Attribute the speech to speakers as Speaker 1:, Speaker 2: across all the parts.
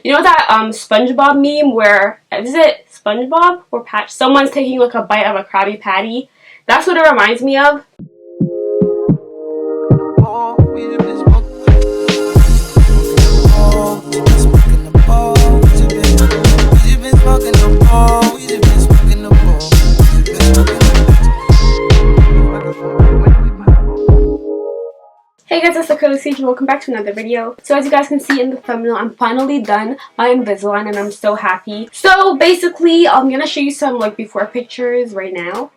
Speaker 1: You know that SpongeBob meme where, is it SpongeBob or Patch? Someone's taking like a bite of a Krabby Patty. That's what it reminds me of. Hey guys, it's TheCurlySage and welcome back to another video. So as you guys can see in the thumbnail, I'm finally done my Invisalign and I'm so happy. So basically, I'm gonna show you some like before pictures right now.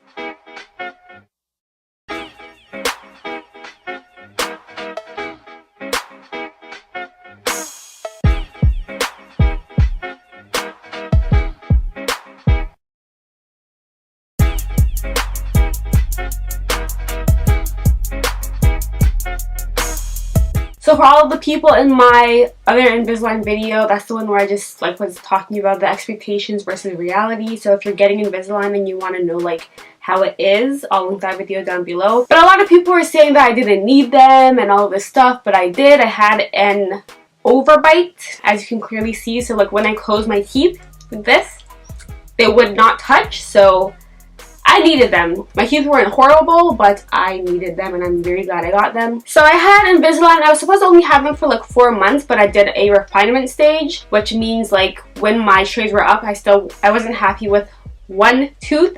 Speaker 1: So for all of the people in my other Invisalign video, that's the one where I just like was talking about the expectations versus reality. So if you're getting Invisalign and you want to know like how it is, I'll link that video down below. But a lot of people were saying that I didn't need them and all this stuff, but I did. I had an overbite, as you can clearly see. So like when I close my teeth with this, they would not touch. So I needed them. My teeth weren't horrible, but I needed them and I'm very glad I got them. So I had Invisalign. I was supposed to only have them for like 4 months, but I did a refinement stage, which means like when my trays were up, I wasn't happy with one tooth.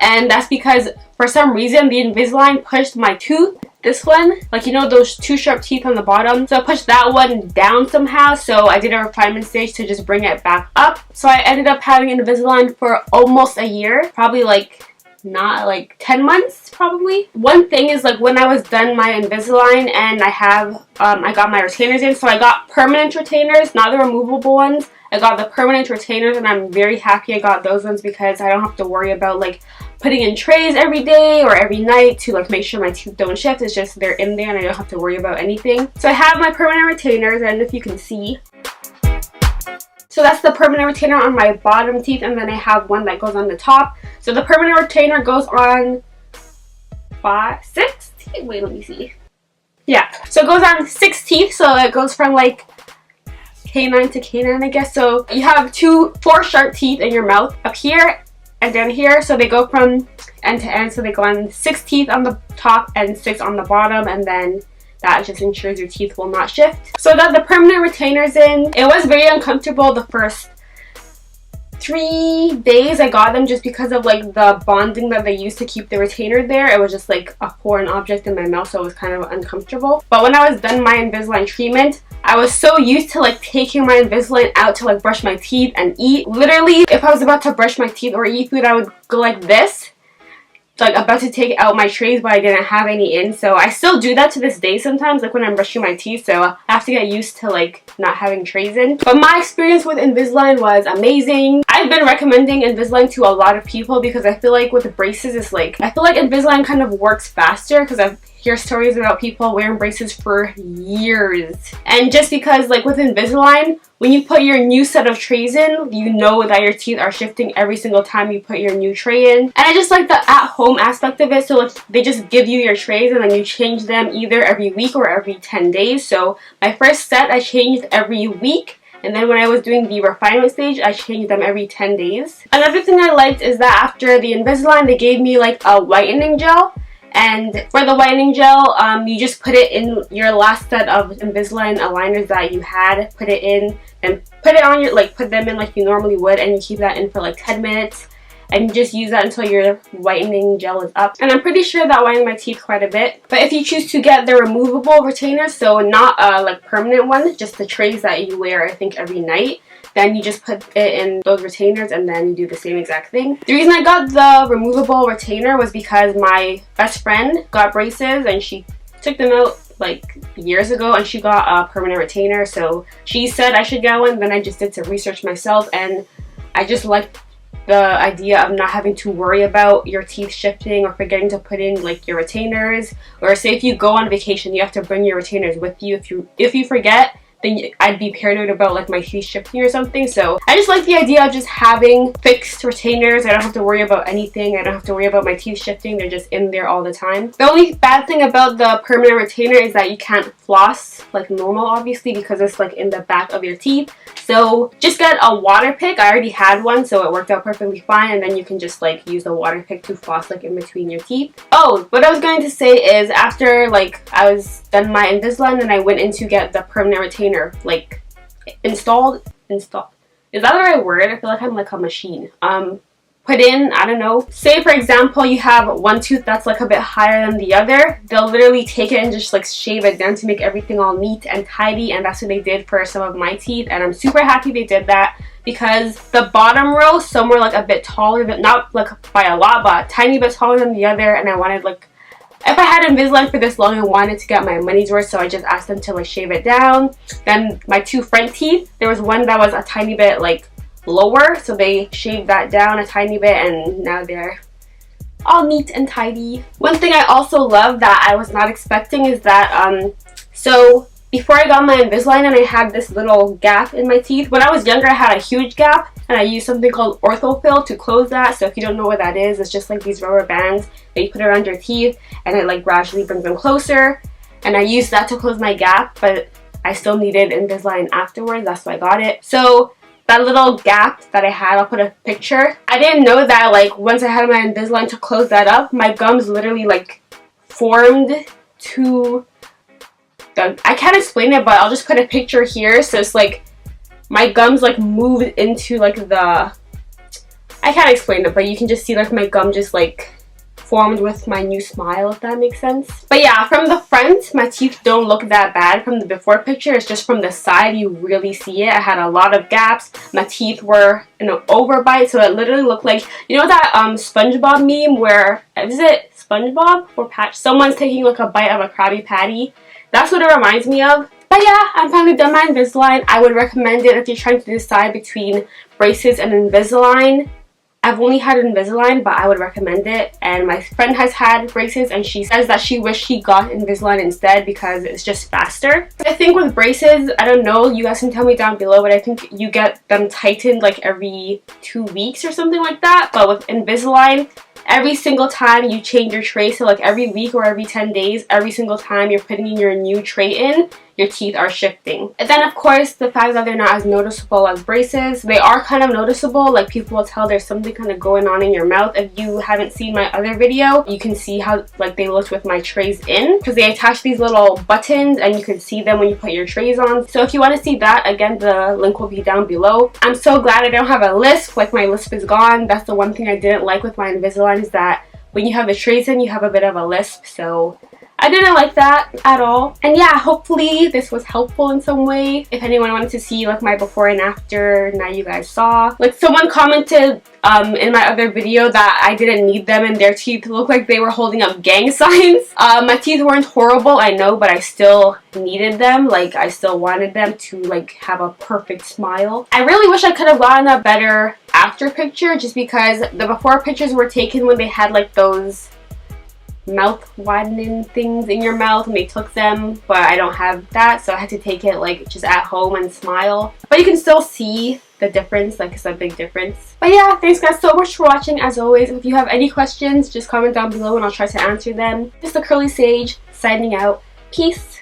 Speaker 1: And that's because for some reason the Invisalign pushed my tooth, this one, like you know those two sharp teeth on the bottom, so I pushed that one down somehow. So I did a refinement stage to just bring it back up. So I ended up having Invisalign for almost a year, probably like not like 10 months probably. One thing is like when I was done my Invisalign and I got my retainers in, so I got permanent retainers, not the removable ones. I got the permanent retainers and I'm very happy I got those ones because I don't have to worry about like putting in trays every day or every night to like make sure my teeth don't shift. It's just they're in there and I don't have to worry about anything. So I have my permanent retainers, and if you can see, so that's the permanent retainer on my bottom teeth, and then I have one that goes on the top. So the permanent retainer goes on 6 teeth. Wait, let me see. Yeah, so it goes on 6 teeth. So it goes from like canine to canine, I guess. So you have 4 sharp teeth in your mouth up here and down here. So they go from end to end. So they go on 6 teeth on the top and 6 on the bottom, and then that just ensures your teeth will not shift. So I got the permanent retainers in. It was very uncomfortable the first 3 days I got them, just because of like the bonding that they use to keep the retainer there. It was just like a foreign object in my mouth, so it was kind of uncomfortable. But when I was done my Invisalign treatment, I was so used to like taking my Invisalign out to like brush my teeth and eat. Literally, if I was about to brush my teeth or eat food, I would go like this, like about to take out my trays, but I didn't have any in. So I still do that to this day sometimes, like when I'm brushing my teeth. So I have to get used to like not having trays in. But my experience with Invisalign was amazing. I've been recommending Invisalign to a lot of people because I feel like with the braces, it's like, I feel like Invisalign kind of works faster because I've heard stories about people wearing braces for years. And just because like with Invisalign, when you put your new set of trays in, you know that your teeth are shifting every single time you put your new tray in. And I just like the at-home aspect of it. So they just give you your trays and then you change them either every week or every 10 days. So my first set I changed every week. And then when I was doing the refinement stage, I changed them every 10 days. Another thing I liked is that after the Invisalign, they gave me like a whitening gel. And for the whitening gel, you just put it in your last set of Invisalign aligners that you had, put it in, and put it on your, like put them in like you normally would, and you keep that in for like 10 minutes. And you just use that until your whitening gel is up. And I'm pretty sure that whitened my teeth quite a bit. But if you choose to get the removable retainers, so not like permanent ones, just the trays that you wear I think every night, then you just put it in those retainers and then you do the same exact thing. The reason I got the removable retainer was because my best friend got braces and she took them out like years ago and she got a permanent retainer. So she said I should get one. Then I just did some research myself and I just liked the idea of not having to worry about your teeth shifting or forgetting to put in like your retainers. Or say if you go on vacation, you have to bring your retainers with you. If you forget, then I'd be paranoid about like my teeth shifting or something. So I just like the idea of just having fixed retainers. I don't have to worry about anything. I don't have to worry about my teeth shifting. They're just in there all the time. The only bad thing about the permanent retainer is that you can't floss like normal, obviously, because it's like in the back of your teeth. So just get a water pick. I already had one, so it worked out perfectly fine, and then you can just like use the water pick to floss like in between your teeth. Oh, what I was going to say is after like I was done my Invisalign and I went in to get the permanent retainer like installed. Is that the right word? I feel like I'm like a machine. Put in, I don't know, say for example you have one tooth that's like a bit higher than the other, they'll literally take it and just like shave it down to make everything all neat and tidy, and that's what they did for some of my teeth, and I'm super happy they did that because the bottom row, some were like a bit taller, but not like by a lot, but a tiny bit taller than the other, and I wanted like, if I had Invisalign for this long, I wanted to get my money's worth, so I just asked them to like shave it down. Then my two front teeth, there was one that was a tiny bit like lower, so they shaved that down a tiny bit, and now they're all neat and tidy. One thing I also love that I was not expecting is that so before I got my Invisalign and I had this little gap in my teeth, when I was younger I had a huge gap and I used something called orthofill to close that. So if you don't know what that is, it's just like these rubber bands that you put around your teeth and it like gradually brings them closer, and I used that to close my gap, but I still needed Invisalign afterwards. That's why I got it. So that little gap that I had, I'll put a picture. I didn't know that like once I had my Invisalign to close that up, my gums literally like formed to I can't explain it, but I'll just put a picture here. So it's like my gums like moved into like the, I can't explain it, but you can just see like my gum just like formed with my new smile, if that makes sense. But yeah, from the front my teeth don't look that bad from the before picture. It's just from the side you really see it. I had a lot of gaps. My teeth were in an overbite, so it literally looked like, you know that SpongeBob meme where, is it SpongeBob or Patch, someone's taking like a bite of a Krabby Patty? That's what it reminds me of. But yeah, I'm finally done my Invisalign. I would recommend it if you're trying to decide between braces and Invisalign. I've only had Invisalign, but I would recommend it. And my friend has had braces and she says that she wished she got Invisalign instead because it's just faster. I think with braces, I don't know, you guys can tell me down below, but I think you get them tightened like every 2 weeks or something like that. But with Invisalign, every single time you change your tray, so like every week or every 10 days, every single time you're putting in your new tray in, your teeth are shifting. And then of course the fact that they're not as noticeable as braces, they are kind of noticeable. Like people will tell there's something kind of going on in your mouth. If you haven't seen my other video, you can see how like they looked with my trays in, because they attach these little buttons and you can see them when you put your trays on. So if you want to see that, again, the link will be down below. I'm so glad I don't have a lisp. Like my lisp is gone. That's the one thing I didn't like with my Invisalign, is that when you have the trays in, you have a bit of a lisp. So I didn't like that at all. And yeah, hopefully this was helpful in some way. If anyone wanted to see like my before and after, now you guys saw. Like someone commented in my other video that I didn't need them and their teeth looked like they were holding up gang signs. My teeth weren't horrible, I know, but I still needed them. Like I still wanted them to like have a perfect smile. I really wish I could have gotten a better after picture, just because the before pictures were taken when they had like those mouth widening things in your mouth and they took them, but I don't have that, so I had to take it like just at home and smile. But you can still see the difference, like it's a big difference. But yeah, thanks guys so much for watching. As always, if you have any questions, just comment down below and I'll try to answer them. This is the Curly Sage signing out. Peace.